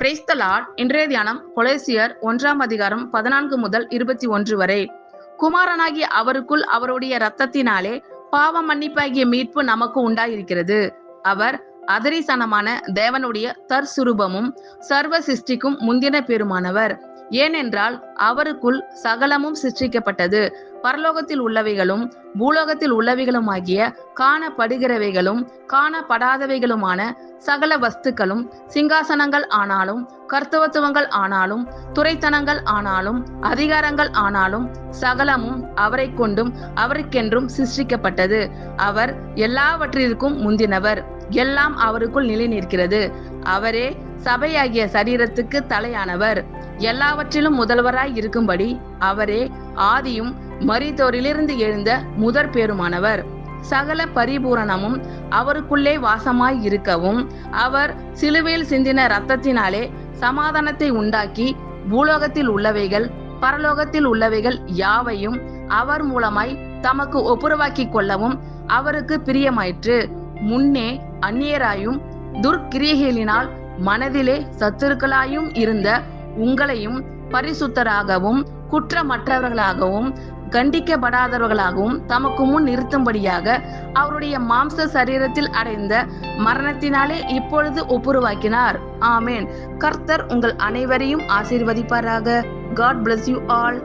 Praise the Lord. இன்றைய தியானம் கொலோசியர் 1 14 முதல் 21 வரை. குமாரனாகிய அவருக்குள் அவருடைய இரத்தத்தினாலே பாவ மன்னிப்பாகிய மீட்பு நமக்கு உண்டாயிருக்கிறது. அவர் அதரிசனமான தேவனுடைய தற்சுரூபமும் சர்வ சிருஷ்டிக்கும் முந்தின பெருமானவர். ஏனென்றால் அவருக்குள் சகலமும் சிருஷ்டிக்கப்பட்டது, பரலோகத்தில் உள்ளவைகளும் பூலோகத்தில் உள்ளவைகளுமாகிய காணப்படுகிறவைகளும் காணப்படாதவைகளுமான சகல வஸ்துக்களும், சிங்காசனங்கள் ஆனாலும் கர்த்தவத்துவங்கள் ஆனாலும் துரைத்தனங்கள் ஆனாலும் அதிகாரங்கள் ஆனாலும் சகலமும் அவரை கொண்டும் அவருக்கென்றும் சிருஷ்டிக்கப்பட்டது. அவர் எல்லாவற்றிற்கும் முந்தினவர். எல்லாம் அவருக்குள் நிலை நிற்கிறது. அவரே சபையாகிய சரீரத்துக்கு தலையானவர். எல்லாவற்றிலும் முதல்வராய் இருக்கும்படி அவரே ஆதியும் மரித்தோரிலிருந்து எழுந்த முதற் பேருமானவர். சகல பரிபூரணமும் அவருக்குள்ளே வாசமாய் இருக்கவும் அவர் சிலுவையில் சிந்தின இரத்தத்தினாலே சமாதானத்தை உண்டாக்கி பூலோகத்தில் உள்ளவைகள் பரலோகத்தில் உள்ளவைகள் யாவையும் அவர் மூலமாய் தமக்கு ஒப்புரவாக்கி கொள்ளவும் அவருக்கு பிரியமாயிற்று. முன்னே அந்நியராயும் துர்க்கிரியைகளினால் மனதிலே சத்துருக்களாயும் இருந்த உங்களையும் பரிசுத்தராகவும் குற்றமற்றவர்களாகவும் கண்டிக்கப்படாதவர்களாகவும் தமக்கு முன் நிறுத்தும்படியாக அவருடைய மாம்ச சரீரத்தில் அடைந்த மரணத்தினாலே இப்பொழுது ஒப்புரவாக்கினார். ஆமேன். கர்த்தர் உங்கள் அனைவரையும் ஆசீர்வதிப்பாராக. God bless you all.